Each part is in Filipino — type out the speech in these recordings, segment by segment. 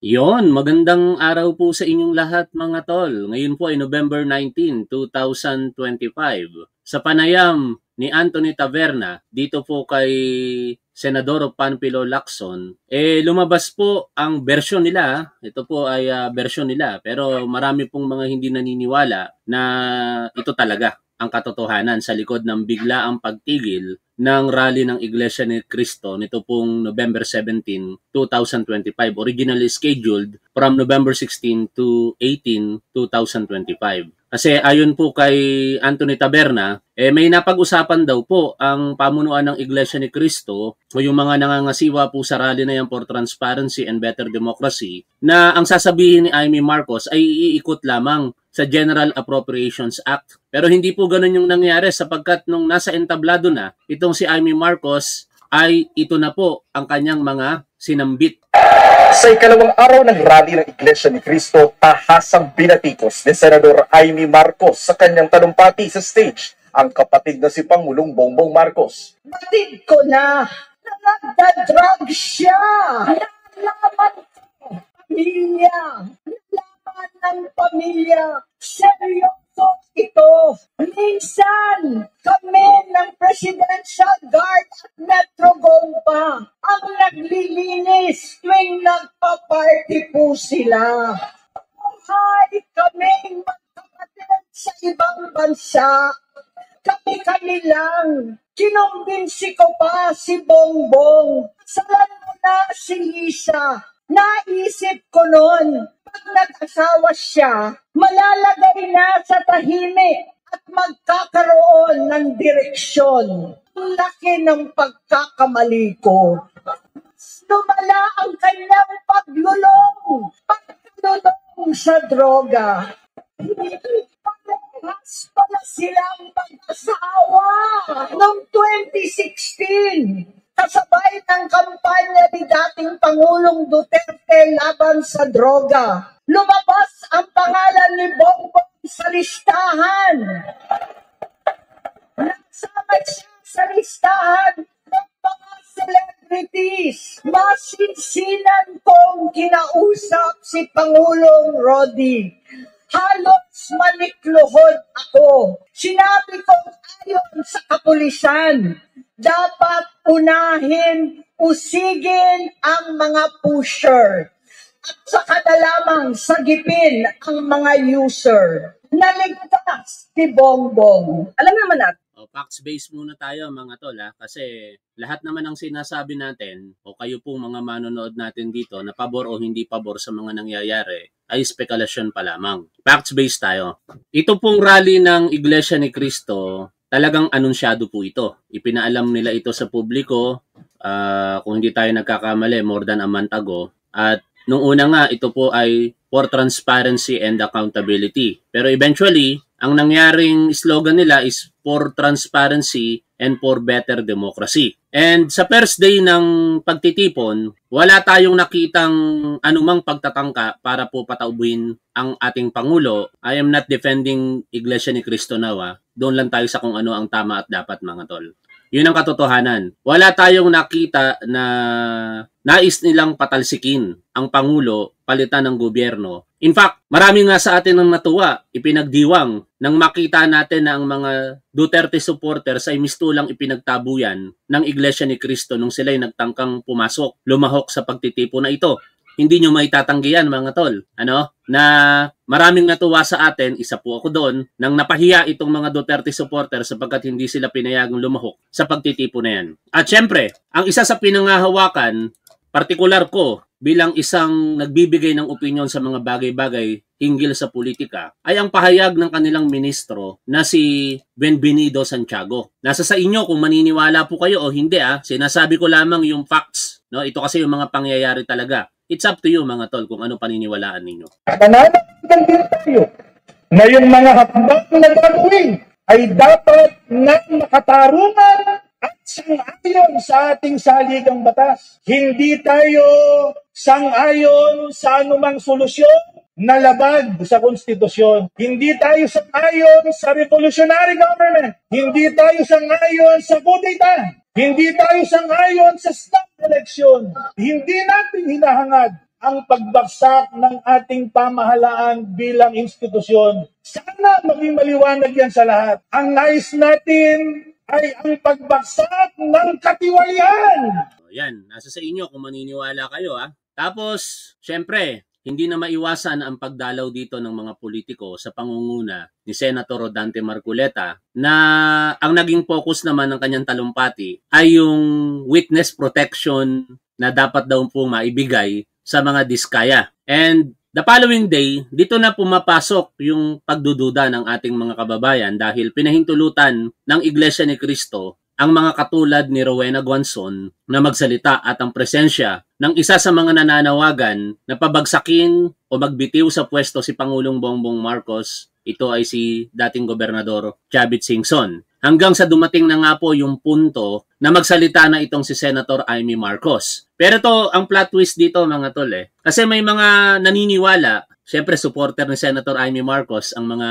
Yon, magandang araw po sa inyong lahat mga tol. Ngayon po ay November 19, 2025. Sa panayam ni Anthony Taverna, dito po kay Senador Panfilo Lacson, lumabas po ang bersyon nila. Ito po ay bersyon nila, pero marami pong mga hindi naniniwala na ito talaga ang katotohanan sa likod ng biglaang pagtigil ng rally ng Iglesia ni Cristo nito pong November 17, 2025. Originally scheduled from November 16 to 18, 2025. Kasi ayon po kay Anthony Taberna, may napag-usapan daw po ang pamunuan ng Iglesia ni Cristo o yung mga nangangasiwa po sa rally na yan for transparency and better democracy na ang sasabihin ni Amy Marcos ay iikot lamang sa General Appropriations Act. Pero hindi po ganun yung nangyari sapagkat nung nasa entablado na itong si Amy Marcos ay ito na po ang kanyang mga sinambit. Sa ikalawang araw ng rally ng Iglesia ni Cristo, tahasang binatikos ni Senador Amy Marcos sa kanyang talumpati sa stage ang kapatid na si Pangulong Bongbong Marcos. Batid ko na nagda-drug siya. Nalaman ko, pamilya. Nalaman ng pamilya. Seryoso ito. Minsan, kami ng Presidential Guard at Metro Gompa ang naglilinis tuwing nagpa-party po sila. Buhay kaming magkapatid sa ibang bansa. Kami-kami lang. Kinumbinsi ko pa si Bongbong. Salan mo na si Lisa. Naisip ko noon, pag nag-asawa siya, malalagay na sa tahimik at magkakaroon ng direksyon. Ang laki ng pagkakamali ko. Lumala ang kanyang paglulong sa droga. Parehas pala silang mag-asawa noong 2016. Kasabay ng kampanya ni dating Pangulong Duterte laban sa droga. Lumabas ang pangalan ni Bongbong sa listahan. Nasama siya sa listahan ng mga celebrities. Masinsinan kong kinausap si Pangulong Rodi. Halos manikluhod ako. Sinabi ko ayon sa kapulisan, dapat unahin, usigin ang mga pusher. At saka na lamang sagipin ang mga user. Naligtas si Bongbong. Alam naman natin. Facts-based muna tayo mga tol kasi lahat naman ng sinasabi natin o kayo pong mga manonood natin dito na pabor o hindi pabor sa mga nangyayari ay spekulasyon pa lamang. Facts-based tayo. Ito pong rally ng Iglesia ni Cristo, talagang anunsyado po ito. Ipinaalam nila ito sa publiko, kung hindi tayo nagkakamali, more than a month ago. At nung una nga, ito po ay for transparency and accountability. Pero eventually, ang nangyaring slogan nila is for transparency and for better democracy. And sa first day ng pagtitipon, wala tayong nakitang anumang pagtatangka para po pataubuin ang ating Pangulo. I am not defending Iglesia ni Cristo now. Doon lang tayo sa kung ano ang tama at dapat mga tol. Yun ang katotohanan. Wala tayong nakita na nais nilang patalsikin ang Pangulo palitan ng gobyerno. In fact, marami nga sa atin ang natuwa, ipinagdiwang nang makita natin na ang mga Duterte supporters ay mistulang ipinagtabuyan ng Iglesia ni Cristo nung sila'y nagtangkang pumasok, lumahok sa pagtitipo na ito. Hindi nyo maitatanggi yan mga tol. Na maraming natuwa sa atin, isa po ako doon, nang napahiya itong mga Duterte supporters sapagkat hindi sila pinayagang lumahok sa pagtitipo na yan. At syempre, ang isa sa pinangahawakan, partikular ko bilang isang nagbibigay ng opinyon sa mga bagay-bagay hinggil sa politika, ay ang pahayag ng kanilang ministro na si Benvenido Santiago. Nasa sa inyo kung maniniwala po kayo o hindi. Sinasabi ko lamang yung facts. Ito kasi yung mga pangyayari talaga. It's up to you mga tol kung ano paniniwalaan ninyo. Nananagan din tayo na yung mga hakbang na gagawin ay dapat na makatarungan at sang-ayon sa ating saligang batas. Hindi tayo sang-ayon sa anumang solusyon na labag sa konstitusyon. Hindi tayo sang-ayon sa revolutionary government. Hindi tayo sang-ayon sa kudeta. Hindi tayo sang-ayon sa snap election. Hindi natin hinahangad ang pagbagsak ng ating pamahalaan bilang institusyon. Sana maging maliwanag yan sa lahat. Ang nais natin ay ang pagbagsak ng katiwalian. Yan, nasa sa inyo kung maniniwala kayo. Tapos, syempre, hindi na maiwasan ang pagdalaw dito ng mga politiko sa pangunguna ni Senator Rodante Marcoleta na ang naging focus naman ng kanyang talumpati ay yung witness protection na dapat daw po maibigay sa mga diskaya. And the following day, dito na pumapasok yung pagdududa ng ating mga kababayan dahil pinahintulutan ng Iglesia ni Cristo ang mga katulad ni Rowena Guanzon na magsalita at ang presensya ng isa sa mga nananawagan na pabagsakin o magbitiw sa pwesto si Pangulong Bongbong Marcos. Ito ay si dating Gobernador Chavit Singson. Hanggang sa dumating na nga po yung punto na magsalita na itong si Senator Amy Marcos. Pero ito, ang plot twist dito mga tol Kasi may mga naniniwala, syempre supporter ni Senator Amy Marcos ang mga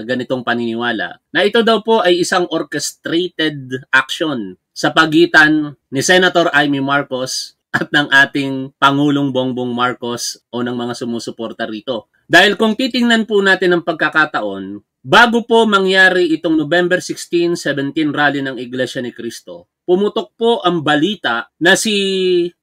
ganitong paniniwala, na ito daw po ay isang orchestrated action sa pagitan ni Senator Amy Marcos at ng ating Pangulong Bongbong Marcos o ng mga sumusuporta rito. Dahil kung titingnan po natin ang pagkakataon, bago po mangyari itong November 16-17 rally ng Iglesia ni Cristo, pumutok po ang balita na si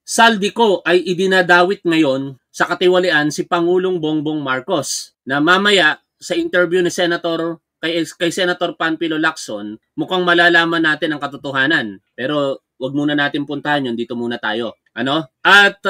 Saldico ay idinadawit ngayon sa katiwalian si Pangulong Bongbong Marcos, na mamaya sa interview ni Senator kay Senator Panfilo Lacson, mukhang malalaman natin ang katotohanan. Pero wag muna natin puntahan yun, dito muna tayo. At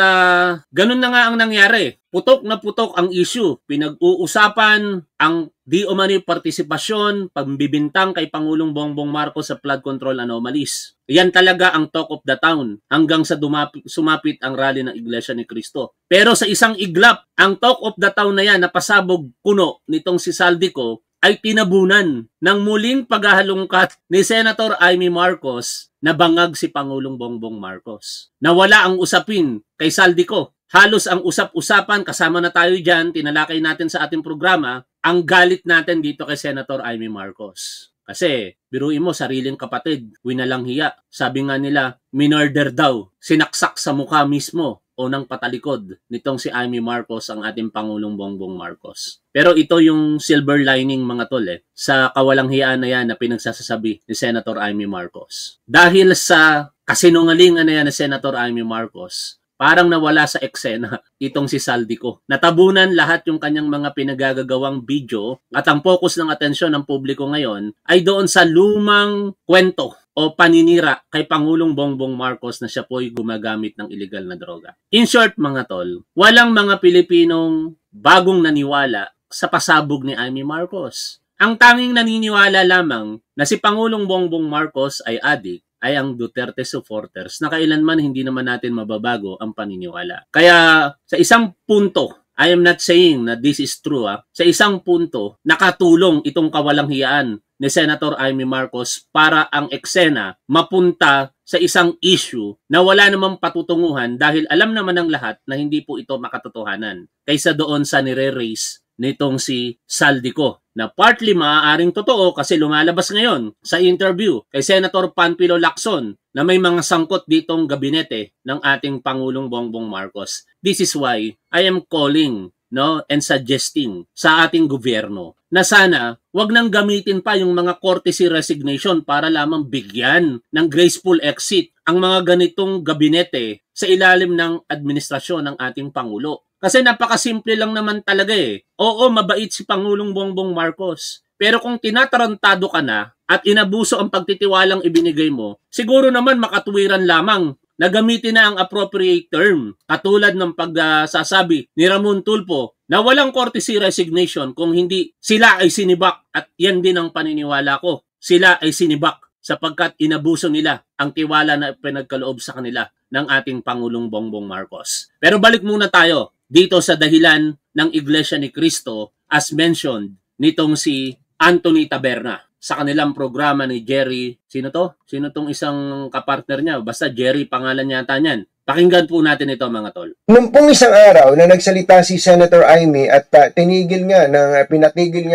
ganun na nga ang nangyari. Putok na putok ang issue. Pinag-uusapan ang di umano'y partisipasyon, pagbibintang kay Pangulong Bongbong Marcos sa flood control anomalies. Yan talaga ang talk of the town hanggang sa sumapit ang rally ng Iglesia ni Cristo. Pero sa isang iglap, ang talk of the town na yan, napasabog kuno nitong si Saldico, ay tinabunan ng muling paghahalungkat ni Senator Amy Marcos na bangag si Pangulong Bongbong Marcos. Nawala ang usapin kay Saldico. Halos ang usap-usapan, kasama na tayo dyan, tinalakay natin sa ating programa, ang galit natin dito kay Senator Amy Marcos. Kasi, biruin mo, sariling kapatid, winalang hiya. Sabi nga nila, minurder daw, sinaksak sa mukha mismo o ng patalikod nitong si Amy Marcos ang ating Pangulong Bongbong Marcos. Pero ito yung silver lining mga tol sa kawalang hiyaan na yan na pinagsasasabi ni Senator Amy Marcos. Dahil sa kasinungalingan na yan ni Senator Amy Marcos, parang nawala sa eksena itong si Saldico. Natabunan lahat yung kanyang mga pinagagawang video at ang focus ng atensyon ng publiko ngayon ay doon sa lumang kwento o paninira kay Pangulong Bongbong Marcos na siya po'y gumagamit ng illegal na droga. In short mga tol, walang mga Pilipinong bagong naniwala sa pasabog ni Amy Marcos. Ang tanging naniniwala lamang na si Pangulong Bongbong Marcos ay adik ay ang Duterte supporters na kailanman hindi naman natin mababago ang paniniwala. Kaya sa isang punto, I am not saying na this is true. Sa isang punto, nakatulong itong kawalang hiyaan ni Senator Amy Marcos para ang eksena mapunta sa isang issue na wala namang patutunguhan dahil alam naman ng lahat na hindi po ito makatotohanan kaysa doon sa nire-raise nitong si Saldico na partly maaaring totoo kasi lumalabas ngayon sa interview kay Senator Panfilo Lacson na may mga sangkot ditong gabinete ng ating Pangulong Bongbong Marcos. This is why I am calling and suggesting sa ating gobyerno na sana wag nang gamitin pa yung mga courtesy resignation para lamang bigyan ng graceful exit ang mga ganitong gabinete sa ilalim ng administrasyon ng ating Pangulo. Kasi napakasimple lang naman talaga Oo, mabait si Pangulong Bongbong Marcos. Pero kung tinatarantado ka na at inabuso ang pagtitiwalang ibinigay mo, siguro naman makatuwiran lamang na gamitin na ang appropriate term. Katulad ng pagsasabi ni Ramon Tulfo na walang courtesy resignation kung hindi sila ay sinibak. At yan din ang paniniwala ko. Sila ay sinibak sapagkat inabuso nila ang tiwala na pinagkaloob sa kanila ng ating Pangulong Bongbong Marcos. Pero balik muna tayo dito sa dahilan ng Iglesia ni Cristo as mentioned nitong si Anthony Taberna sa kanilang programa ni Jerry. Sino to? Sino tong isang kapartner niya? Basta Jerry pangalan yata niyan. Pakinggan po natin ito mga tol. Nung pong isang araw na nagsalita si Senator Amy at pinatigil nga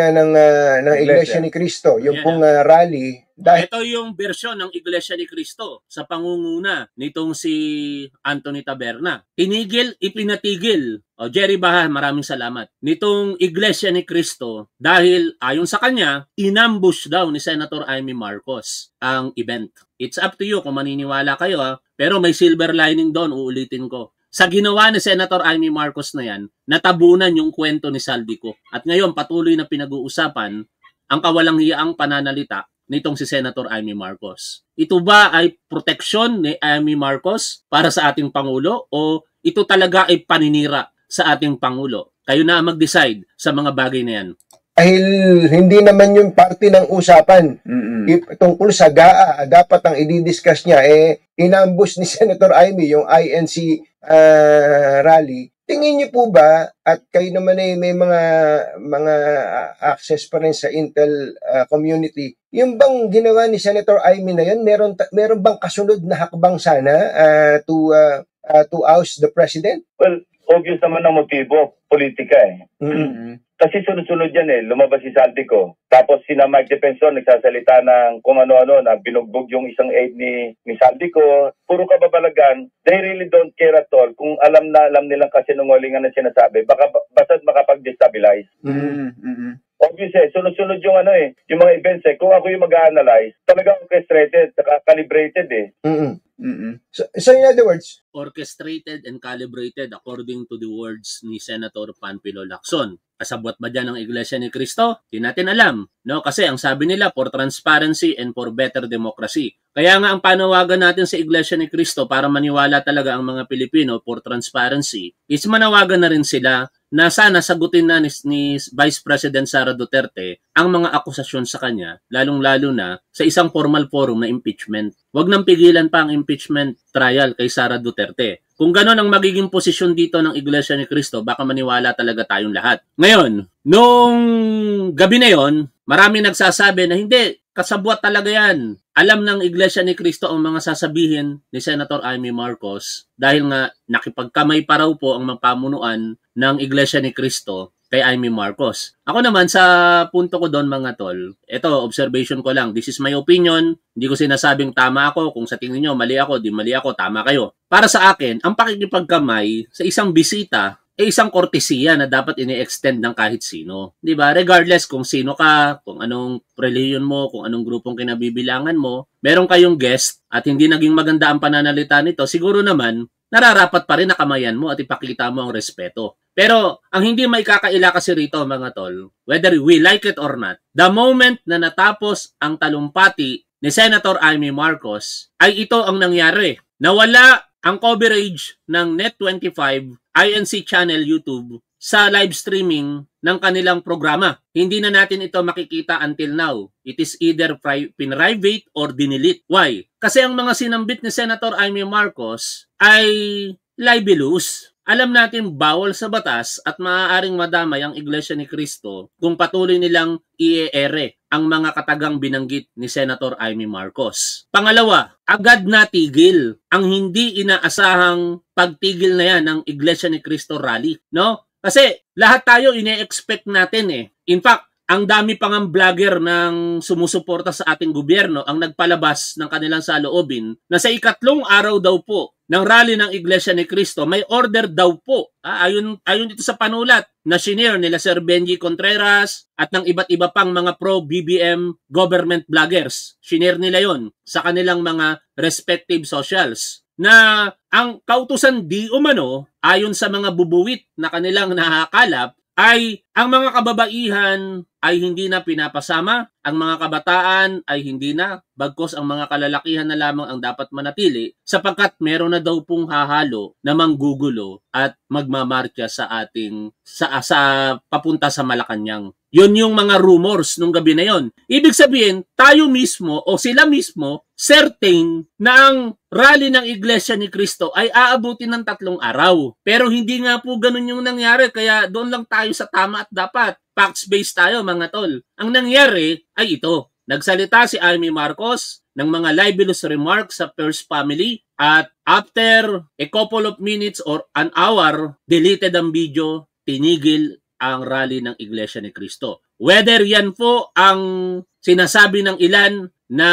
ng Iglesia ni Cristo yung pong rally Ito yung bersyon ng Iglesia ni Cristo sa pangunguna nitong si Anthony Taberna. Tinigil, ipinatigil. Jerry Baha, maraming salamat. Nitong Iglesia ni Cristo dahil ayon sa kanya, inambush daw ni Senator Amy Marcos ang event. It's up to you kung maniniwala kayo pero may silver lining doon, uulitin ko. Sa ginawa ni Senator Amy Marcos na yan, natabunan yung kwento ni Saldico. At ngayon patuloy na pinag-uusapan ang kawalang hiyaang pananalita nitong si Senator Amy Marcos. Ito ba ay proteksyon ni Amy Marcos para sa ating Pangulo o ito talaga ay paninira sa ating Pangulo? Kayo na mag-decide sa mga bagay na yan. Dahil hindi naman yung parte ng usapan. Tungkol sa GAA, dapat ang i-discuss niya, inambush ni Senator Amy yung INC rally. Tingin niyo po ba, at kayo naman may mga access pa rin sa Intel community, yung bang ginawa ni Senator Amy na yun, meron bang kasunod na hakbang sana to oust the president? Well, obvious naman ang motibo, politika Kasi sunod-sunod yan lumabas si Saldico. Tapos sina Mike Defensor nagsasalita ng kung ano-ano na binugbog yung isang aide ni Saldico. Puro kababalagan. They really don't care at all. Kung alam nilang kasinungalingan na sinasabi, basta't makapag-destabilize. Obvious sunod-sunod yung yung mga events Kung ako yung mag-analyze, talagang orchestrated, saka calibrated So in other words, orchestrated and calibrated according to the words ni Senator Panfilo Lacson. Kasabwat ba dyan ang Iglesia ni Cristo? Di natin alam. No? Kasi ang sabi nila, for transparency and for better democracy. Kaya nga ang panawagan natin sa Iglesia ni Cristo para maniwala talaga ang mga Pilipino for transparency is manawagan na rin sila na sana sagutin na ni Vice President Sara Duterte ang mga akusasyon sa kanya, lalong-lalo na sa isang formal forum na impeachment. Huwag nang pigilan pa ang impeachment trial kay Sara Duterte. Kung gano'n ang magiging posisyon dito ng Iglesia ni Cristo, baka maniwala talaga tayong lahat. Ngayon, nung gabi na yon, marami nagsasabi na hindi, kasabwat talaga yan. Alam ng Iglesia ni Cristo ang mga sasabihin ni Senator Amy Marcos dahil nga nakipagkamay pa raw po ang mapamunuan ng Iglesia ni Cristo kay Amy Marcos. Ako naman sa punto ko doon mga tol, ito observation ko lang, this is my opinion, hindi ko sinasabing tama ako, kung sa tingin nyo mali ako, di mali ako, tama kayo. Para sa akin, ang pakikipagkamay sa isang bisita ay isang kortesiya na dapat ini-extend ng kahit sino. Di ba? Regardless kung sino ka, kung anong reliyon mo, kung anong grupong kinabibilangan mo, meron kayong guest at hindi naging maganda ang pananalita nito, siguro naman, nararapat pa rin na kamayan mo at ipakita mo ang respeto. Pero ang hindi may kakaila kasi rito mga tol, whether we like it or not, the moment na natapos ang talumpati ni Senator Amy Marcos, ay ito ang nangyari. Nawala ang coverage ng Net25 INC channel YouTube sa live streaming ng kanilang programa. Hindi na natin ito makikita until now. It is either private or dinilit. Why? Kasi ang mga sinambit ni Senator Amy Marcos ay libelous. Alam natin bawal sa batas at maaaring madamay ang Iglesia ni Cristo kung patuloy nilang i-ere ang mga katagang binanggit ni Senator Amy Marcos. Pangalawa, agad natigil ang hindi inaasahang pagtigil na yan ng Iglesia ni Cristo rally. No? Kasi lahat tayo ine-expect natin In fact, ang dami pang ang vlogger ng sumusuporta sa ating gobyerno ang nagpalabas ng kanilang saloobin na sa ikatlong araw daw po ng rally ng Iglesia ni Cristo, may order daw po. Ayon dito sa panulat na shinare nila Sir Benji Contreras at ng iba't iba pang mga pro-BBM government vloggers. Shinare nila yon sa kanilang mga respective socials. Na ang kautusan di umano, ayon sa mga bubuwit na kanilang nakakalap, ay ang mga kababaihan ay hindi na pinapasama, ang mga kabataan ay hindi na, bagkos ang mga kalalakihan na lamang ang dapat manatili sapagkat meron na daw pong hahalo na manggugulo at magmamarcha sa ating papunta sa Malacanang. Yun yung mga rumors nung gabi na yon. Ibig sabihin, tayo mismo o sila mismo certain na ang rally ng Iglesia ni Cristo ay aabutin ng 3 araw. Pero hindi nga po ganun yung nangyari, kaya doon lang tayo sa tama at dapat. Facts-based tayo mga tol. Ang nangyari ay ito. Nagsalita si Amy Marcos ng mga libelous remarks sa First Family at after a couple of minutes or an hour, deleted ang video, tinigil ang rally ng Iglesia ni Cristo. Whether yan po ang sinasabi ng ilan na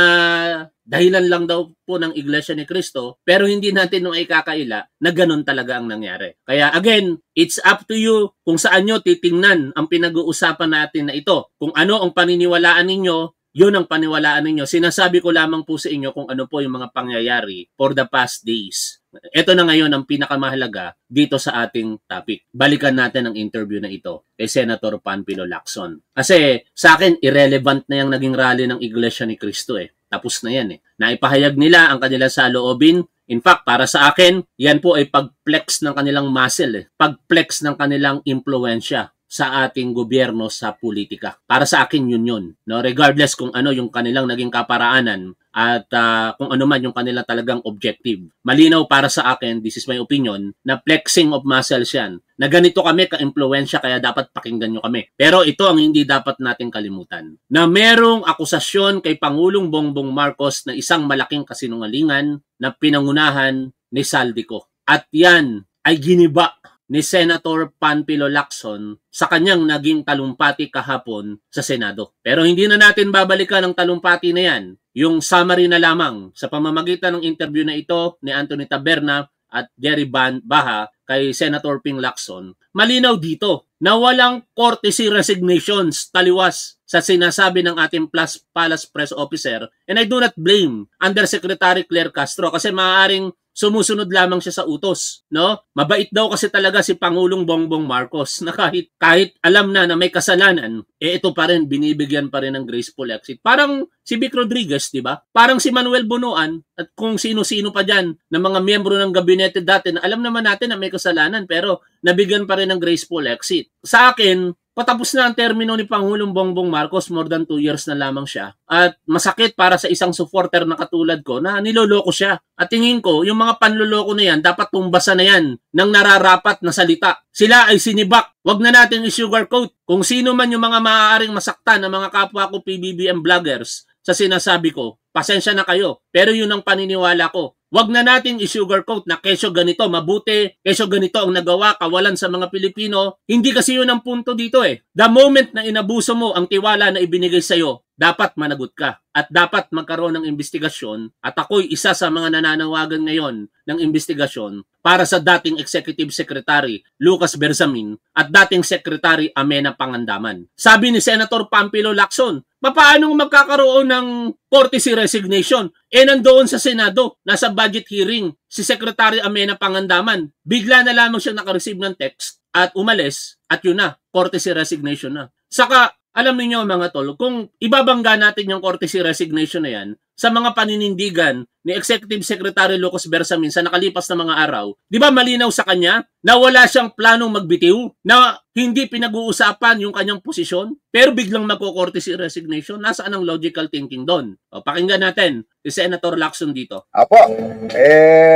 dahilan lang daw po ng Iglesia ni Cristo, pero hindi natin nung ikakaila na ganun talaga ang nangyari. Kaya again, it's up to you kung saan nyo titingnan ang pinag-uusapan natin na ito. Kung ano ang paniniwalaan ninyo, yun ang paniwalaan ninyo. Sinasabi ko lamang po sa inyo kung ano po yung mga pangyayari for the past days. Ito na ngayon ang pinakamahalaga dito sa ating topic. Balikan natin ang interview na ito kay Senator Panfilo Lacson. Kasi sa akin, irrelevant na yung naging rally ng Iglesia ni Cristo eh. Tapos na yan eh. Naipahayag nila ang kanilang saloobin. In fact, para sa akin, yan po ay pag-flex ng kanilang muscle eh. Pag-flex ng kanilang impluensya sa ating gobyerno sa politika. Para sa akin yun. No? Regardless kung ano yung kanilang naging kaparaanan at kung ano man yung kanilang talagang objective. Malinaw para sa akin, this is my opinion, na flexing of muscles yan. Na ganito kami ka-impluensya kaya dapat pakinggan nyo kami. Pero ito ang hindi dapat nating kalimutan. Na merong akusasyon kay Pangulong Bongbong Marcos na isang malaking kasinungalingan na pinangunahan ni Saldico. At yan ay giniba ni Senator Panfilo Lacson sa kanyang naging talumpati kahapon sa Senado. Pero hindi na natin babalikan ang talumpati na yan. Yung summary na lamang sa pamamagitan ng interview na ito ni Anthony Taberna at Jerry Baha kay Senator Ping Lacson. Malinaw dito na walang courtesy resignations taliwas sa sinasabi ng ating Palace Press Officer, and I do not blame Undersecretary Claire Castro kasi maaaring sumusunod lamang siya sa utos, no? Mabait daw kasi talaga si Pangulong Bongbong Marcos na kahit alam na may kasalanan, ito pa rin, binibigyan pa rin ng graceful exit. Parang si Vic Rodriguez, di ba? Parang si Manuel Bunuan at kung sino-sino pa dyan na mga miyembro ng gabinete dati na alam naman natin na may kasalanan pero nabigyan pa rin ng graceful exit. Sa akin, patapos na ang termino ni Pangulong Bongbong Marcos, more than 2 years na lamang siya. At masakit para sa isang supporter na katulad ko na niloloko siya. At tingin ko, yung mga panloloko na yan, dapat tumbasan na yan ng nararapat na salita. Sila ay sinibak. Huwag na natin i-sugarcoat. Kung sino man yung mga maaaring masaktan ng mga kapwa ko PBBM vloggers sa sinasabi ko, pasensya na kayo. Pero yun ang paniniwala ko. Huwag na nating i-sugarcoat na kesyo ganito mabuti, kesyo ganito ang nagawa, kawalan sa mga Pilipino. Hindi kasi yun ang punto dito eh. The moment na inabuso mo ang tiwala na ibinigay sa'yo, dapat managot ka. At dapat magkaroon ng investigasyon. At ako'y isa sa mga nananawagan ngayon ng investigasyon para sa dating Executive Secretary Lucas Bersamin at dating Secretary Amena Pangandaman. Sabi ni Senator Panfilo Lacson, paano magkakaroon ng courtesy resignation? Nandoon sa Senado, nasa budget hearing, si Secretary Amena Pangandaman. Bigla na lamang siya nakareceive ng text at umalis at yun na, courtesy resignation na. Saka, alam niyo mga tol, kung ibabangga natin yung courtesy resignation na yan sa mga paninindigan ni Executive Secretary Lucas Bersamin sa nakalipas na mga araw, di ba malinaw sa kanya na wala siyang planong magbitiw, na hindi pinag-uusapan yung kanyang posisyon, pero biglang magko-courtesy resignation? Nasaan ang logical thinking doon? O, pakinggan natin si Senator Lacson dito. Apo,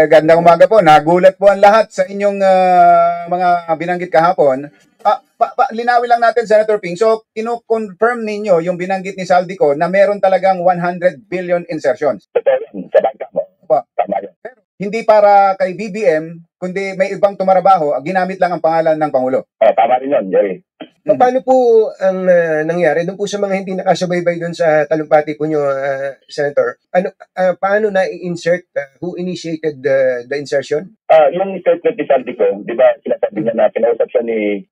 gandang umaga po. Nagulat po ang lahat sa inyong mga binanggit kahapon. Linawin lang natin, Senator Ping. So, kino-confirm ninyo yung binanggit ni Saldico na meron talagang 100 billion insertions. Pero hindi para kay BBM, kundi may ibang tumarabaho, ginamit lang ang pangalan ng Pangulo. Tama rin yun, Jerry. Paano po ang nangyari doon po sa mga hindi nakasubaybay doon sa talumpati po nyo, Senator? Paano na-insert? Who initiated the insertion? Yung statement ni Saldico, di ba sinasabi niya na pinausap siya ni...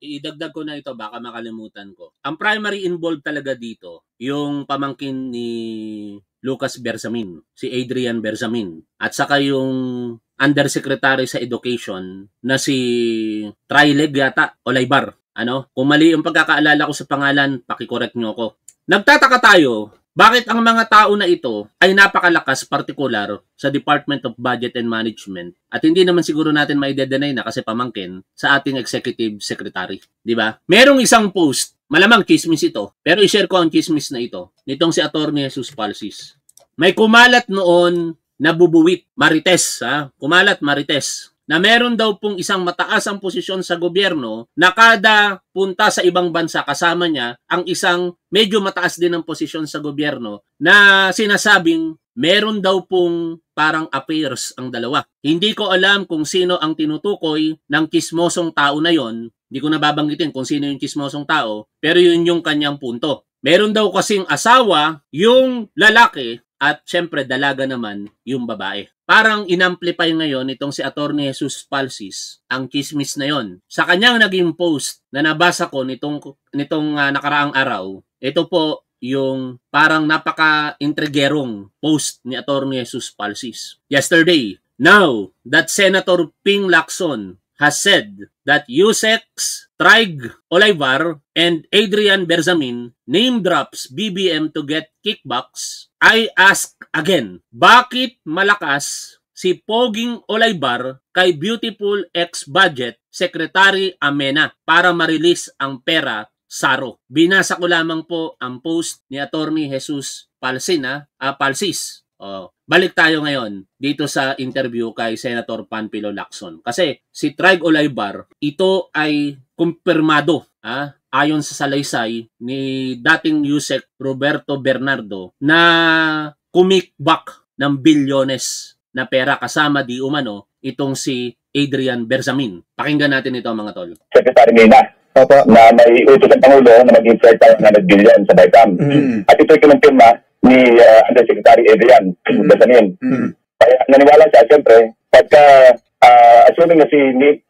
Idagdag ko na ito, baka makalimutan ko. Ang primary involved talaga dito, yung pamangkin ni Lucas Bersamin, si Adrian Bersamin. At saka yung Undersecretary sa Education na si Trileg yata, Olaybar. Kung mali yung pagkakaalala ko sa pangalan, pakicorrect nyo ako. Nagtataka tayo, bakit ang mga tao na ito ay napakalakas, partikular sa Department of Budget and Management, at hindi naman siguro natin mai-deny na kasi pamangkin sa ating Executive Secretary. Di ba? Merong isang post, malamang chismis ito, pero i-share ko ang chismis na ito, nitong si Atty. Jesus Palsis. May kumalat noon na bubuwit, Marites, kumalat Marites, na meron daw pong isang mataas ang posisyon sa gobyerno na kada punta sa ibang bansa kasama niya ang isang medyo mataas din ang posisyon sa gobyerno na sinasabing meron daw pong parang affairs ang dalawa. Hindi ko alam kung sino ang tinutukoy ng kismosong tao na yon. Hindi ko nababanggitin kung sino yung kismosong tao, pero yun yung kanyang punto. Meron daw kasing asawa yung lalaki at syempre dalaga naman yung babae. Parang inamplify ngayon itong si Attorney Jesus Palsis ang chismis na yon. Sa kanyang naging post na nabasa ko nitong nakaraang araw, ito po yung parang napaka-intrigerong post ni Attorney Jesus Palsis. Yesterday, now that Senator Ping Lacson has said that Yusex Trig Olivar and Adrian Berzamin name drops BBM to get kickbacks, I ask again, bakit malakas si Poging Olivar kay Beautiful ex-budget Secretary Amena para ma-release ang pera Saro? Binasa ko lamang po ang post ni Attorney Jesus Palsis. Balik tayo ngayon dito sa interview kay Senator Panfilo Lacson. Kasi si Trig Olivar, ito ay kumpirmado ayon sa salaysay ni dating Yusek Roberto Bernardo na kumikbak ng bilyones na pera kasama di umano itong si Adrian Berzamin. Pakinggan natin ito mga tol. Secretary Mena, na may utos ng Pangulo na mag-insert tayo ng 100 billion sa BICAM. At ito'y kinumpirma ni Undersecretary Adrian Berzamin. Kaya naniwala siya, siyempre, pagka assuming na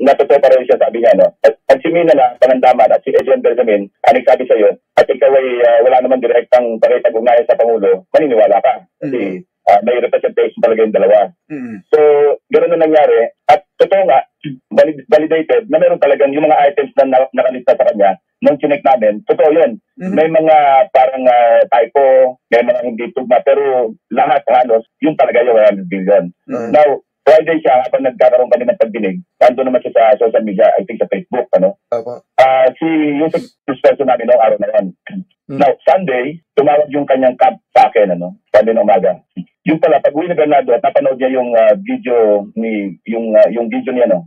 natotoo pa rin siya, sabi niya, no? At si Mina na pangandaman at si Adrian Berzamin, aning sabi sa iyo, at ikaw ay wala naman direktang pakitag-ugnayan sa Pangulo, maniniwala ka. Kasi may representation talaga yung dalawa. So, ganoon na nangyari. At totoo nga, validated na meron talagang yung mga items na nakalista sa kanya nung chinek namin, totoo yun. May mga parang typo, may mga hindi tugma, pero lahat halos, yun talaga yung 100 billion. Now, Friday siya, kapag nagkakaroon kami ng pagdinig, nandun naman siya sa social media, I think sa Facebook, si Yusek person namin noong araw na yan. Now, Sunday, tumawag yung kanyang cab sa akin, Sunday na umaga. Yung pala, pag uwi na Bernardo at napanood niya yung video yung video niya,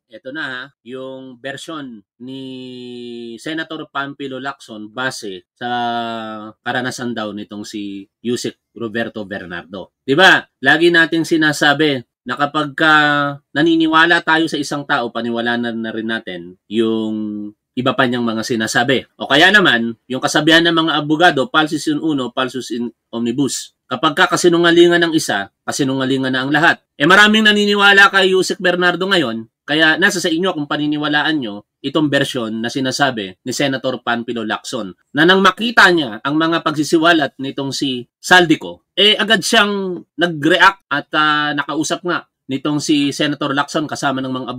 Ito na yung version ni Senator Panfilo Lacson base sa karanasan daw nitong si Yusek Roberto Bernardo. 'Di ba? Lagi nating sinasabi na kapag naniniwala tayo sa isang tao, paniwalanan na rin natin yung iba pa niyang mga sinasabi. O kaya naman, yung kasabihan ng mga abogado, falsus in uno, falsus in omnibus. Kapag kasinungalingan ng isa, kasinungalingan na ang lahat. Maraming naniniwala kay Yusek Bernardo ngayon, kaya nasa sa inyo kung paniniwalaan nyo itong version na sinasabi ni Senator Panfilo Lacson na nang makita niya ang mga pagsisiwalat nitong si Saldico, agad siyang nag-react at nakausap nga nitong si Senator Lacson kasama ng mga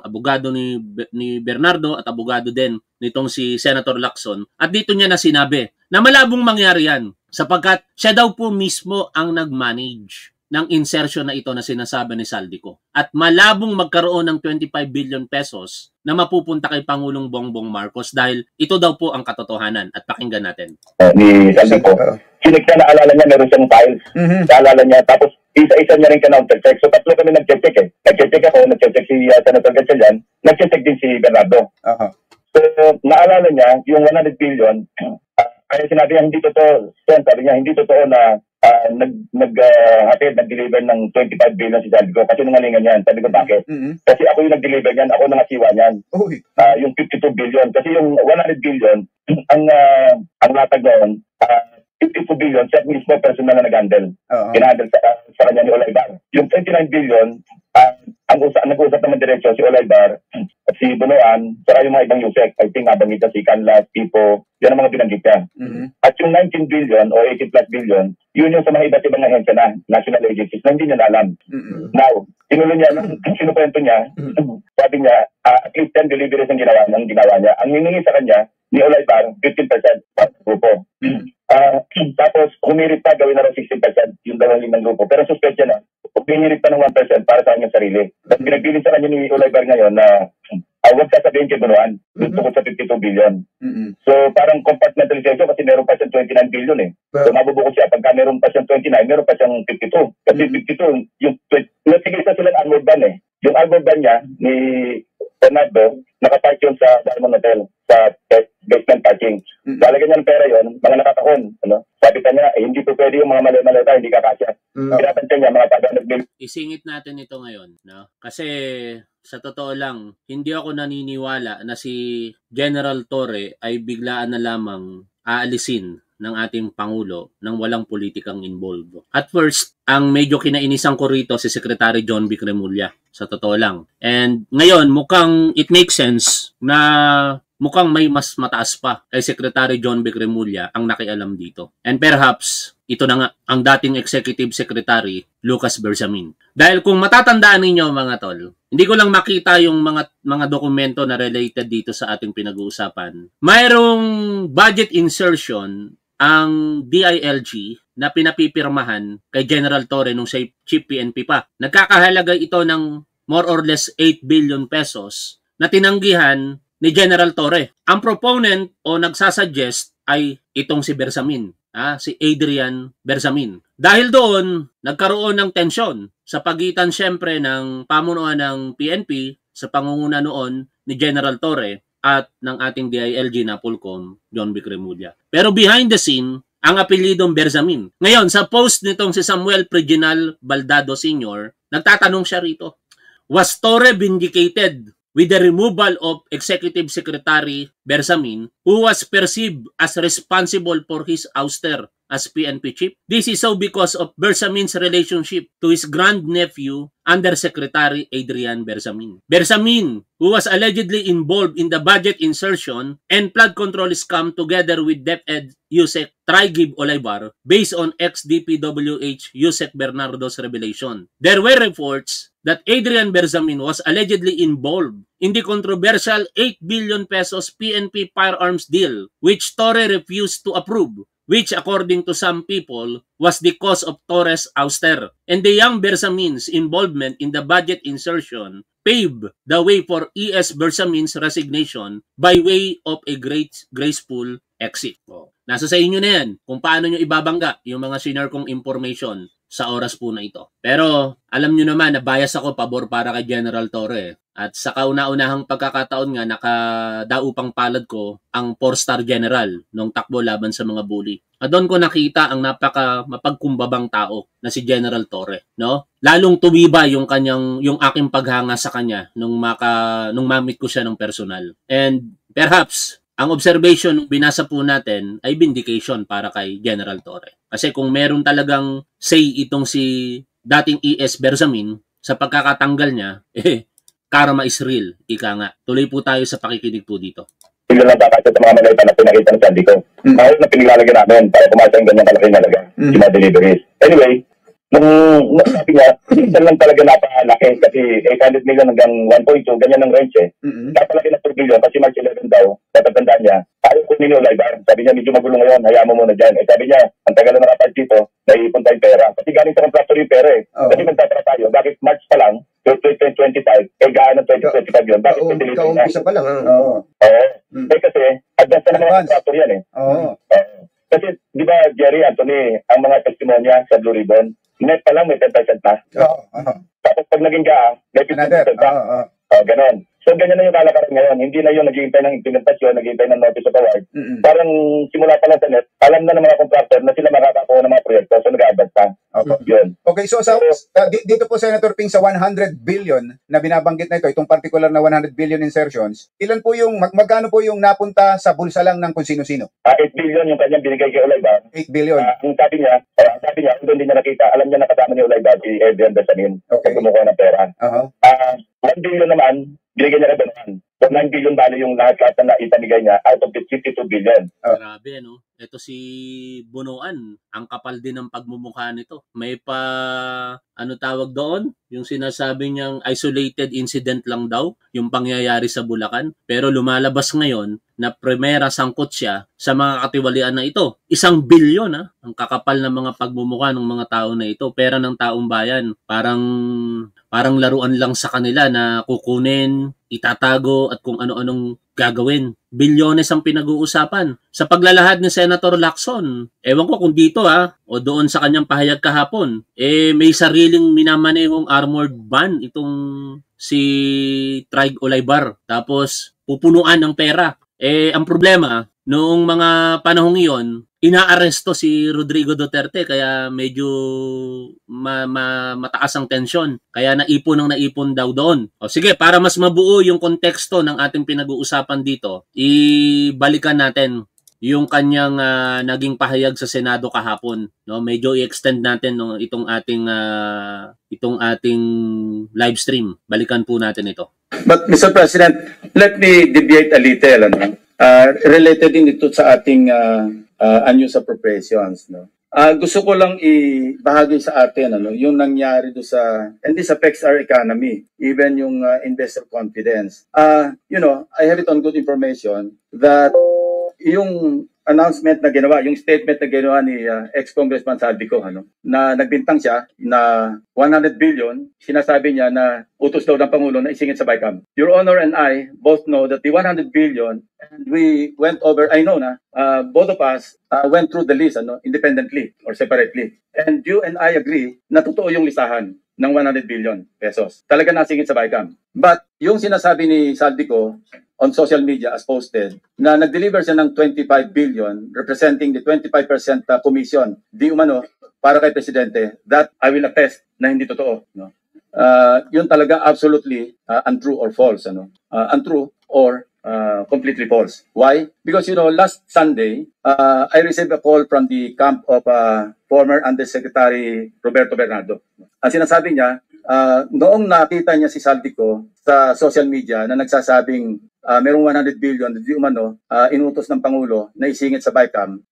abogado ni Bernardo at abogado din nitong si Senator Lacson. At dito niya na sinabi na malabong mangyari yan sapagkat siya daw po mismo ang nag-manage ng insertion na ito na sinasabi ni Saldico. At malabong magkaroon ng 25 billion pesos na mapupunta kay Pangulong Bongbong Marcos dahil ito daw po ang katotohanan. At pakinggan natin. Ni Saldico, sinig na naalala niya, meron siyang files. Naalala niya, tapos isa-isa niya rin ka-check. So tatlo kami nag-check Nag-check ako, nag-check si Senator Gatchalian, nag-check din si Bernardo. So naalala niya, yung 100 billion, kaya sinabi niya, hindi totoo, sabi niya, hindi totoo na nag-deliver ng 25 billion si Saldico kasi nungalingan yan. Sabi ko, bakit? Kasi ako yung nag-deliver niyan, ako nangasiwa niyan. Yung 52 billion. Kasi yung 100 billion, ang latag noon, 52 billion, siya mismo personal na nag-handle. Kinahandle sa kanya ni Olivar. Yung 29 billion, nag-usap naman diretso si Olivar at si Bunoan, saka yung mga ibang Yusek. I think nabangit na si Canlas, Tipo, yan ang mga binanggit niya. At yung 19 billion o 80 plus billion, yun yung sa mga iba't ibang ahensya na national agencies na hindi niya alam. Now, sinulo niya, sinukwento niya, sabi niya, at least 10 deliveries ang ginawa niya. Ang hiningi sa kanya, ni Olivar, 15% sa grupo. Tapos, humirit pa, gawin na rin 16% yung dalawang limang grupo. Pero suspect niya na, humirit pa ng 1% para sa kanyang sarili. At pinagbilin sa kanya ni Olivar ngayon na huwag sasabihin kay Bunuan tungkol sa 52 billion. So, parang compartmentalization kasi meron pa siyang 29 billion So, mabubuko siya. Pagka meron pa siyang 29, meron pa siyang 52. Kasi 52, yung natigil sa silang armored van Yung armored van niya ni Bernardo, nakapark yun sa Diamond Hotel, sa basement parking. Lalagyan niya ng pera yun, mga nakakahon. Sabi ka niya, hindi po pwede yung mga malay-malay hindi kakasya. Pinapantay niya, mga taga-nagbil. Isingit natin ito ngayon, Kasi sa totoo lang, hindi ako naniniwala na si General Torre ay biglaan na lamang aalisin ng ating Pangulo nang walang politikang involved. At first, ang medyo kinainisan ko rito si Secretary John B. Cremulya, sa totoo lang. And ngayon, mukhang it makes sense na mukhang may mas mataas pa kay Secretary John B. Cremulya ang nakialam dito. And perhaps, ito na nga, ang dating Executive Secretary, Lucas Bersamin. Dahil kung matatandaan ninyo mga tol, hindi ko lang makita yung mga dokumento na related dito sa ating pinag-uusapan. Mayroong budget insertion ang DILG na pinapipirmahan kay General Torre nung siya Chief PNP pa. Nagkakahalaga ito ng more or less 8 billion pesos na tinanggihan ni General Torre. Ang proponent o nagsasuggest ay itong si Bersamin, si Adrian Bersamin. Dahil doon, nagkaroon ng tensyon sa pagitan syempre ng pamunuan ng PNP sa pangunguna noon ni General Torre at ng ating DILG na Pulcom, John B. Cremulya. Pero behind the scene, ang apelyidong Bersamin. Ngayon, sa post nitong si Samuel Preginal Baldado Sr., nagtatanong siya rito, was Torre vindicated with the removal of Executive Secretary Bersamin, who was perceived as responsible for his ouster as PNP chief? This is so because of Bersamin's relationship to his grandnephew, Undersecretary Adrian Bersamin. Bersamin, who was allegedly involved in the budget insertion and flood control scam together with DepEd Yusek Trigib Olaybar, based on ex-DPWH Yusek Bernardo's revelation. There were reports that Adrian Bersamin was allegedly involved in the controversial 8 billion pesos PNP firearms deal, which Torre refused to approve, which according to some people was the cause of Torres' ouster. And the young Bersamin's involvement in the budget insertion paved the way for E.S. Bersamin's resignation by way of a graceful exit. Nasa sa inyo na yan kung paano nyo ibabangga yung mga senior kong information sa oras po na ito. Pero alam nyo naman na bias ako pabor para kay General Torre. At sa kauna-unahang pagkakataon nga, nakadaupang palad ko ang 4-star general nung takbo laban sa mga bully. At doon ko nakita ang mapagkumbabang tao na si General Torre, no? Lalong tumiba yung aking paghanga sa kanya nung mamit ko siya ng personal. And perhaps ang observation nung binasa po natin ay vindication para kay General Torre. Kasi kung meron talagang say itong si dating E.S. Bersamin sa pagkakatanggal niya, karma is real, ika nga. Tuloy po tayo sa pakikinig po dito. Hindi lang kakasya sa mga malita na pinakita ng Sandy ko. Kahit na pinilalagyan namin para pumasok yung ganyan kalaki nalaga, yung mga deliveries. Anyway, nung sabi niya, isa lang talaga napakalaki kasi 800 million hanggang 1.2, ganyan ang range eh. Napalaki na 2 billion kasi March 11 daw, natatandaan niya, ayaw ko ninyo Olaybar. Sabi niya, medyo magulo ngayon, hayaan mo muna dyan. Sabi niya, ang tagal na nakapag dito, naiipon tayong pera. Kasi galing sa contractor yung pera eh. Kasi magtatara tayo, bakit March pa lang, 2025, gaan ng 2025 yun. Bakit pinilitin na? Isa pa lang. Oo. Kasi, advance na mga contractor yan eh. Kasi, di ba, Jerry, Anthony, ang mga testimonya sa Blue Ribbon, net pa lang may 10% na. Tapos pag naging gaan, may 15% na. Ganon. So, ganyan na yung kalakaran ngayon. Hindi na yung naghihintay ng implementasyon, naghihintay ng notice of award. Parang simula pa lang sa net, alam na ng mga contractor na sila makakakuha ng mga proyekto. So, nag-a-advance pa. Yun. Okay, so dito po, Senator Ping, sa 100 billion na binabanggit na ito, itong particular na 100 billion insertions, ilan po yung, magkano po yung napunta sa bulsa lang ng kung sino-sino? 8 billion yung kanyang binigay kay Olaybar. 8 billion. Ang sabi niya, doon din niya nakita, alam niya nakasama ni Olaybar si Adrian Bersamin. Okay. Kumukuha ng pera. 1 billion naman, binigay niya na doon. So 9 billion bali yung lahat na itamigay niya out of the 52 billion. Grabe, no? Ito si Bunuan, ang kapal din ng pagmumukha nito. May ano tawag doon? Yung sinasabi niyang isolated incident lang daw, yung pangyayari sa Bulacan. Pero lumalabas ngayon na primera sangkot siya sa mga katiwalian na ito. 1 bilyon, ang kakapal na mga pagmumukha ng mga tao na ito. Pera ng taong bayan. Parang laruan lang sa kanila na kukunin, itatago at kung ano-anong gagawin. Bilyones ang pinag-uusapan. Sa paglalahad ni Senator Lacson, ewan ko kung dito o doon sa kanyang pahayag kahapon, may sariling minamanehong armored van itong si Trig Olaybar. Tapos pupunuan ng pera. Ang problema, noong mga panahong iyon, inaaresto si Rodrigo Duterte kaya medyo mataas ang tensyon. Kaya naipon daw doon. Sige, para mas mabuo yung konteksto ng ating pinag-uusapan dito, ibalikan natin yung kanyang naging pahayag sa Senado kahapon, no? Medyo i-extend natin no itong ating live stream. Balikan po natin ito. But Mr. President, let me deviate a little related din ito sa ating unused appropriations, no. Gusto ko lang ibahagi sa atin yung nangyari do sa, and this affects our economy, even yung investor confidence. You know, I have it on good information that yung announcement na ginawa, yung statement na ginawa ni ex-congressman Saldico, na nagbintang siya na 100 billion, sinasabi niya na utos daw ng Pangulo na isingit sa BICAM. Your Honor and I both know that the 100 billion, and we went over, I know na, both of us went through the list independently or separately. And you and I agree na totoo yung listahan ng 100 billion pesos. Talaga nasingit sa BICAM. But yung sinasabi ni Saldico on social media as posted, na nag-deliver siya ng 25 billion representing the 25% commission di umano para kay Presidente, that I will attest na hindi totoo. No? Yun talaga absolutely untrue or false. Untrue or completely false. Why? Because last Sunday, I received a call from the camp of former Undersecretary Roberto Bernardo. Ang sinasabi niya, noong nakita niya si Saldico sa social media na nagsasabing merong 100 billion di umano inutos ng Pangulo na isingit sa BICAM,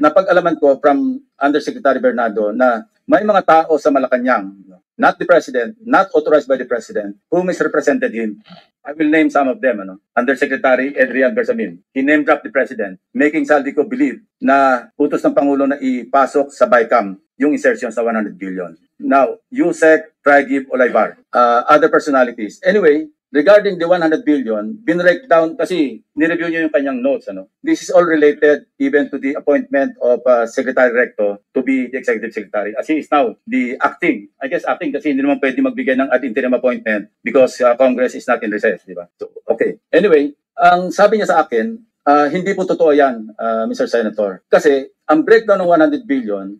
napag-alaman ko from Undersecretary Bernardo na may mga tao sa Malacanang, not the President, not authorized by the President, who misrepresented him. I will name some of them. Undersecretary Adrian Bersamin. He name-dropped the President, making Saldico believe na utos ng Pangulo na ipasok sa BICAM yung insertion sa 100 billion. Now, Yusek, Trigib, Olaybar, other personalities. Anyway, regarding the 100 billion, binrake down kasi nireview niyo yung kanyang notes. This is all related even to the appointment of Secretary Recto to be the Executive Secretary. As he is now the acting. I guess acting kasi hindi naman pwede magbigay ng ad interim appointment because Congress is not in recess, di ba? So, okay. Anyway, ang sabi niya sa akin, hindi po totoo yan, Mr. Senator. Kasi ang breakdown ng 100 billion,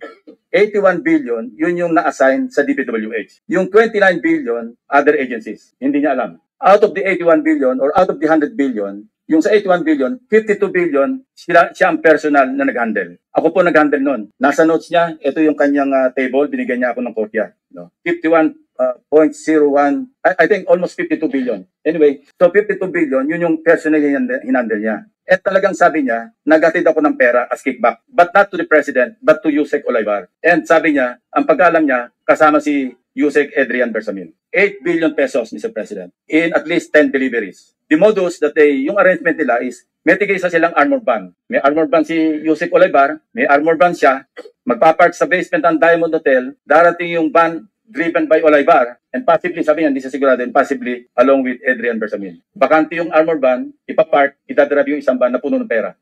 81 billion, yun yung na-assign sa DPWH. Yung 29 billion, other agencies. Hindi niya alam. Out of the 81 billion or out of the 100 billion, yung sa 81 billion, 52 billion, siya ang personal na nag-handle. Ako po nag-handle nun. Nasa notes niya, ito yung kanyang table, binigyan niya ako ng kopya. 51.01, I think almost 52 billion. Anyway, so 52 billion, yun yung personal hinandle niya. At talagang sabi niya, nagatid ako ng pera as kickback. But not to the President, but to Yusek Olaybar. And sabi niya, ang pagkaalam niya, kasama si Yusek Adrian Bersamin. 8 billion pesos, Mr. President, in at least 10 deliveries. The modus that yung arrangement nila is, may tigay sa silang armor van. May armor van si Yusek Olaybar, may armor van siya, magpapark sa basement ng Diamond Hotel, darating yung van driven by Olaybar, and possibly, sabi niya, hindi siya sigurado, and possibly along with Adrian Bersamin. Bakante yung armor van, ipapark, idadrive yung isang van na puno ng pera.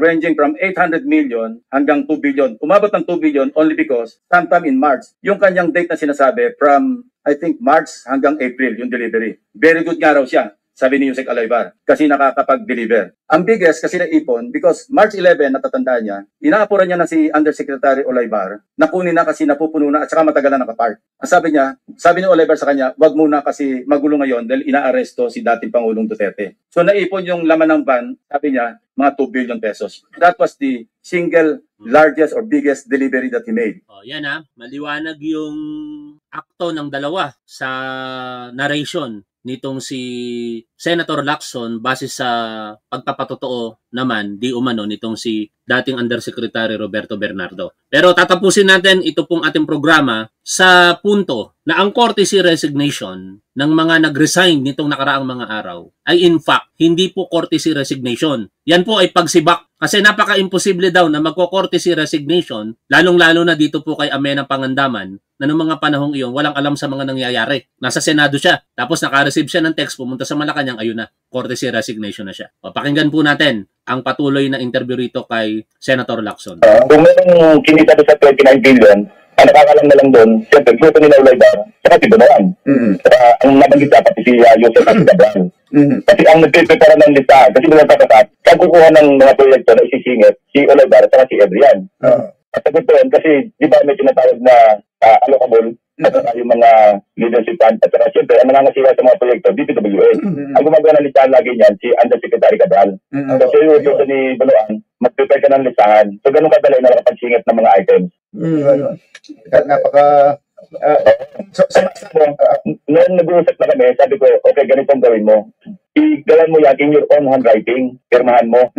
Ranging from 800 million hanggang 2 billion. Umabot ng 2 billion only because sometime in March, yung kanyang date na sinasabi from, I think, March hanggang April, yung delivery. Very good nga raw siya, sabi ni Yusek Olaybar, kasi nakakapag-deliver. Ang biggest kasi naipon, because March 11, natatandaan niya, inaapuran niya na si Undersecretary Olaybar, nakunin na kasi napupuno na at saka matagal na nakapark. Ang sabi ni Olaybar sa kanya, wag muna kasi magulo ngayon dahil inaaresto si dating Pangulong Duterte. So naipon yung laman ng van, sabi niya, mga 2 billion pesos. That was the single largest or biggest delivery that he made. Yan maliwanag yung akto ng dalawa sa narration nitong si Senator Lacson base sa pagpapatotoo naman di umano nitong si dating Undersecretary Roberto Bernardo. Pero tatapusin natin ito pong ating programa sa punto na ang courtesy resignation ng mga nag-resign nitong nakaraang mga araw ay in fact hindi po courtesy resignation. Yan po ay pagsibak kasi napaka-imposible daw na magko-courtesy resignation lalong-lalo na dito po kay Amenang Pangandaman na noong mga panahong iyon walang alam sa mga nangyayari. Nasa Senado siya tapos naka-receive siya ng text pumunta sa Malacanang, ayun na, courtesy resignation na siya. Pakinggan po natin ang patuloy na interview rito kay Senator Lacson. Kung mayroong kinita sa 29 billion, ang nakakalam na lang doon, siyempre, gusto nila Olaybar, saka si Donoan. Ang nabanggit dapat si Yusek at si Cabral. Kasi ang nagpiprepara ng listahan, kasi nila tatatat, saan kukuha ng mga proyekto na isisingit si Olaybar at saka si Adrian. At sagot doon, kasi di ba may tinatawag na allocable, at saka yung mga leadership fund, at saka siyempre, ang nangangasira sa mga proyekto, DPWH. Ang gumagawa ng listahan lagi niyan, si Undersecretary Cabral. Kasi yung ni Donoan, mag-prepare ka ng listahan. So, ganun kadali na nakapagsingit ng mga items. Napaka... Noon nag-uusap na kami, sabi ko, okay, ganito ang gawin mo. Igalan mo yan in your own handwriting, pirmahan mo.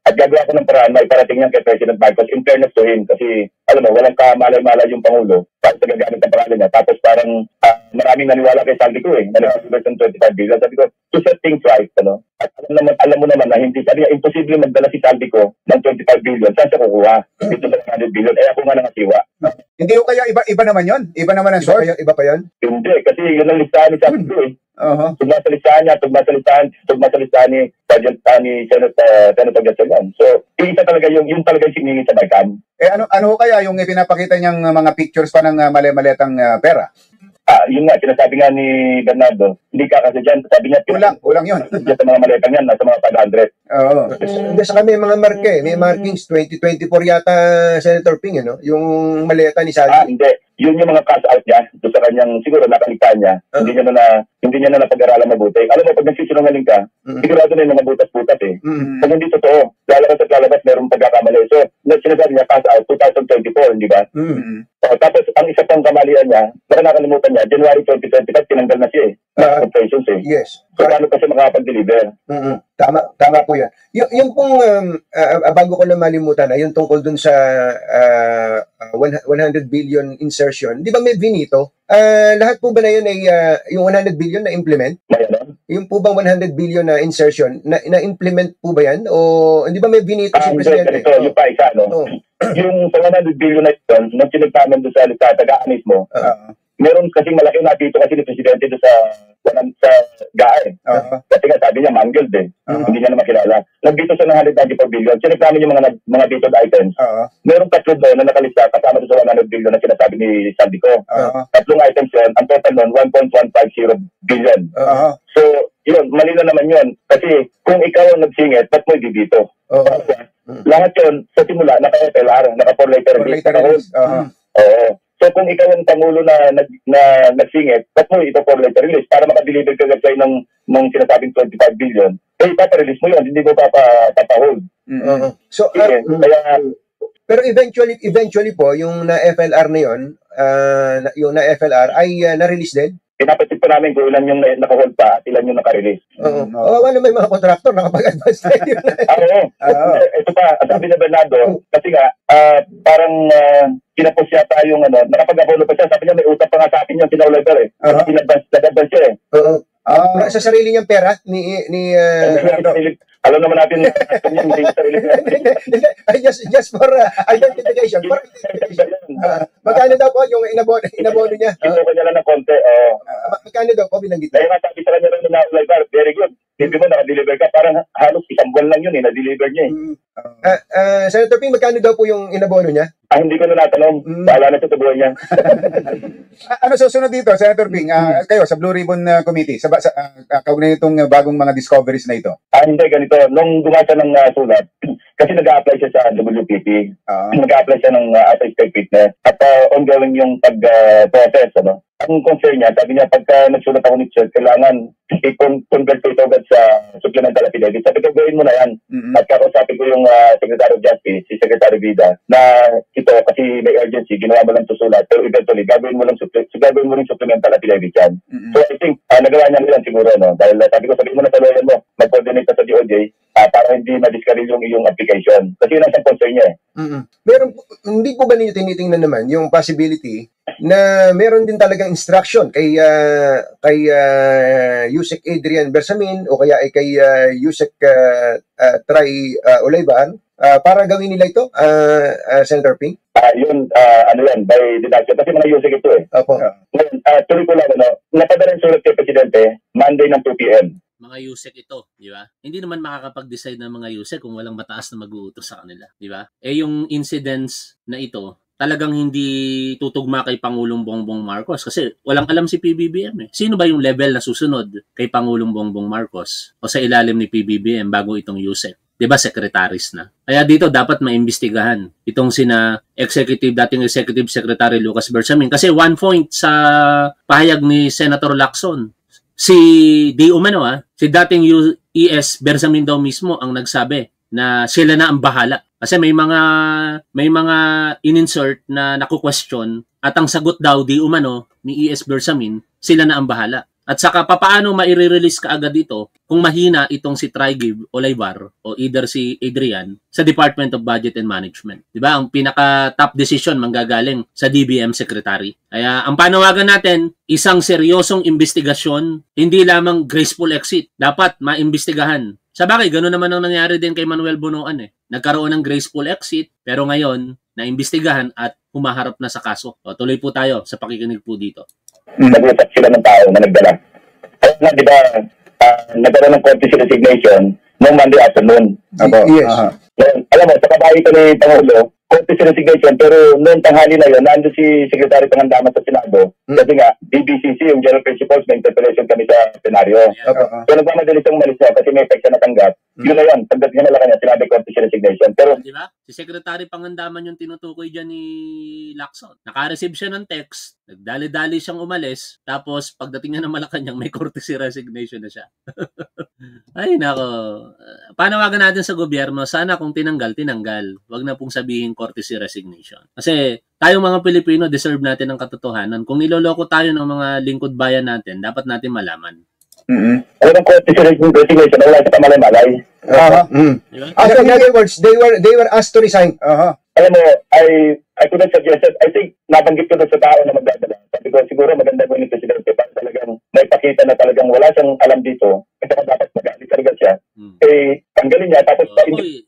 At gagawa ko ng paraan, may parating yan kay President Marcos in fairness to him. Kasi, alam mo, walang kamalay-malay yung Pangulo. Para sa gagamit ng pangalan niya. Tapos parang maraming naniwala kay Saldi ko na nag-convert ng 25 billion. Sabi ko, to set things right, ano? At alam mo naman na hindi, sabi niya, imposible magdala si Saldi ko ng 25 billion. Saan siya kukuha? Dito sa 100 billion. Eh, ako nga nangasiwa. Hindi ko kaya iba naman yon? Iba naman ang source? Iba pa yan? Hindi, kasi yun ang listahan ni Saldi ko Tugma sa listahan niya, tugma sa listahan ni Senator Gatchalian. So, isa talaga yung talaga yung siningi sa Bicam. Ano kaya yung ipinapakita niyang mga pictures pa ng mali-maletang pera? Yun nga, sinasabi nga ni Bernardo, hindi ka kasi dyan, sabi niya, kulang yun. Diyan sa mga maletang yan, nasa mga 500. Oo. Hindi, saka may mga marke, may markings 2024 yata, Senator Ping, yung maleta ni Saldi. Hindi. Yun yung mga cash out niya, doon sa kanyang, siguro nakaligtaan niya, hindi niya na napag-aralan mabuti. Alam mo, pag nagsisinungaling ka, sigurado na yung mga butas-butas Pag hindi totoo, lalabas, mayroong pagkakamali. So, sinasabi niya, cash out, 2024, di ba? Tapos, ang isa pang kamalian niya, baka nakalimutan niya, January 2025, tinanggal na siya operations Yes. So, paano kasi makakapag-deliver? Tama po yan. Yung pong, bago ko na malimutan, yung tungkol dun sa 100 billion insertion, di ba may vinito? Lahat po ba na yun ay yung 100 billion na implement? Yung po bang 100 billion na insertion, na-implement po ba yan? O hindi ba may vinito si Presidente? Ito, yung pa isa, no? Yung sa 100 billion na ito, nang sinagtaman doon sa tagaan mismo, meron kasing malaki na dito kasi ni Presidente doon sa GAE. Kasi nga sabi niya, mangled hindi niya na makilala. Nagdito sa 194 billion, sinagtaman yung mga dito items. Meron tatlo doon na nakalista kasama doon sa 100 billion na sinasabi ni Saldi ko. Tatlong items yun, ang total nun, 1.150 billion. So, yun, mali na naman yun. Kasi kung ikaw ang nagsingit, ba't mo dito? Lahat yun, sa simula, naka-FLR, naka-4 letter release. So kung ikaw ang Pangulo na nagsingit, ba't mo ito 4 letter release para makadeliver ka sa'yo ng sinasabing 25 billion, eh ipapa-release mo yun, hindi mo papahold. So, pero eventually po, yung na-FLR na yun, yung na-FLR ay na-release din? Pinapasit pa namin kung ilan yung naka-hold pa at ilan yung naka-release. Wala may mga contractor nakapag-advance na yun. Ito pa, sabi na Bernardo, kasi nga, parang kinapos yata yung nakapag-abono pa siya, sabi niya may utang pa nga sa akin yung pinaulaber nag-advance siya sa sarili niyang pera ni alam naman natin yung sarili just for identification. Magkano daw po yung inabono niya? Ito ko niya lang ng konti. Magkano daw po binanggit? Kaya nga sabi sa kanya rin na Oliver, very good. Hindi mo naka-deliver ka, parang halos isang buwan lang yun na-deliver niya Senator Ping, magkano daw po yung inabono niya? Hindi ko na natanong. Bahala na sa tubuhan niya. Ano susunod dito, Senator Ping? Kayo, sa Blue Ribbon Committee, kaugnay itong bagong mga discoveries na ito? Hindi, ganito. Nung dumasa ng sulat, kasi nag-a-apply siya sa WPP. Nag-a-apply siya ng State Fitness. At ongoing yung pag-process, Ang concern niya, sabi niya, pagka nagsulat ako ni Chad, kailangan i-convert ko ito agad sa supplemental affidavit. Sabi ko, gawin mo na yan. At kakausapin ko yung Secretary of Justice, si Secretary Vida, na ito, kasi may urgency, ginawa mo lang susulat. Pero eventually, gagawin mo rin supplemental affidavit yan. So I think, nagawa niya nila siguro, dahil sabi mo na sa lawyer mo, mag-coordinate na sa DOJ, para hindi ma-discourage yung iyong application. Kasi yun ang isang concern niya Hindi po ba ninyo tinitingnan naman yung possibility na meron din talagang instruction kay Yusek Adrian Bersamin o kaya ay kay Yusek Try Olayban para gawin nila ito, Senator Ping? Yun, by deduction. Kasi mga Yusek ito Opo. Ngayon, tuloy ko lang, napadala yung sulat kay Presidente, Monday ng 2 p.m. Mga Yusek ito, di ba? Hindi naman makakapag-decide ng mga Yusek kung walang mataas na mag-uutos sa kanila, di ba? Yung incidents na ito, talagang hindi tutugma kay Pangulong Bongbong Marcos kasi walang alam si PBBM Sino ba yung level na susunod kay Pangulong Bongbong Marcos o sa ilalim ni PBBM bago itong Yusek? Di ba, secretaries na? Kaya dito dapat maimbestigahan itong dating Executive Secretary Lucas Bersamin. Kasi one point sa pahayag ni Senator Lacson, si dating ES Bersamin daw mismo ang nagsabi na sila na ang bahala. Kasi may mga in-insert na naku-question at ang sagot daw di umano ni E.S. Bersamin, sila na ang bahala. At saka papaano maire-release kaagad dito kung mahina itong si Trigib Olaybar o either si Adrian sa Department of Budget and Management. 'Di ba? Ang pinaka top decision manggagaling sa DBM Secretary. Kaya ang panawagan natin, isang seryosong investigasyon, hindi lamang graceful exit. Dapat maimbestigahan. Sa bagay, gano'n naman ang nangyari din kay Manuel Bunoan eh. Nagkaroon ng graceful exit, pero ngayon, naimbestigahan at humaharap na sa kaso. O, tuloy po tayo sa pakikinig po dito. Nag-usap sila ng tao na nagdala. Kaya nga, di ba, nagkaroon ng courtesy resignation noong Monday afternoon. Yes. Alam mo, sa kabahay ko ni Pangulo, courtesy resignation, pero noong tanghali na yun, nandun si Secretary Pangandaman sa Senado. Kasi nga, DBCC, yung General Principles, may interpellation kami sa senaryo. So, nagmamadali siyang umalis niya kasi may effect siya natanggap. Yun na yun, pagdating niya na lang kanya, sinabi courtesy resignation. Pero, Di ba? Si Secretary Pangandaman yung tinutukoy dyan ni Lacson. Naka-receive siya ng text, nagdali-dali siyang umalis, tapos pagdating niya ng Malacanang, may courtesy resignation na siya. Ay, nako. Panawagan natin sa gobyerno, sana kung tinanggal. Wag na pong sabihin courtesy resignation. Kasi tayong mga Pilipino, deserve natin ang katotohanan. Kung niloloko tayo ng mga lingkod bayan natin, dapat natin malaman. alam ng courtesy resignation, wala sa pamalay-malay. Diba? In other words, they were asked to resign. Alam mo, I could have suggested, I think, nabanggit ko doon sa tao na magdadala. Sabi ko, siguro maganda mo ni Presidente para talagang may pakita na talagang wala siyang alam dito. Ito dapat mag-alit talaga siya. Tanggalin niya, tapos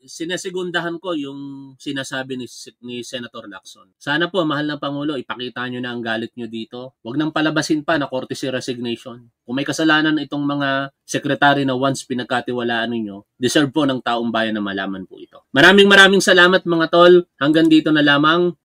Sinesegundahan ko yung sinasabi ni Senator Lacson. Sana po, mahal na Pangulo, ipakita nyo na ang galit nyo dito. Huwag nang palabasin pa na courtesy resignation. Kung may kasalanan itong mga sekretary na once pinagkatiwalaan ninyo, deserve po ng taong bayan na malaman po ito. Maraming salamat mga tol. Hanggang dito na lamang.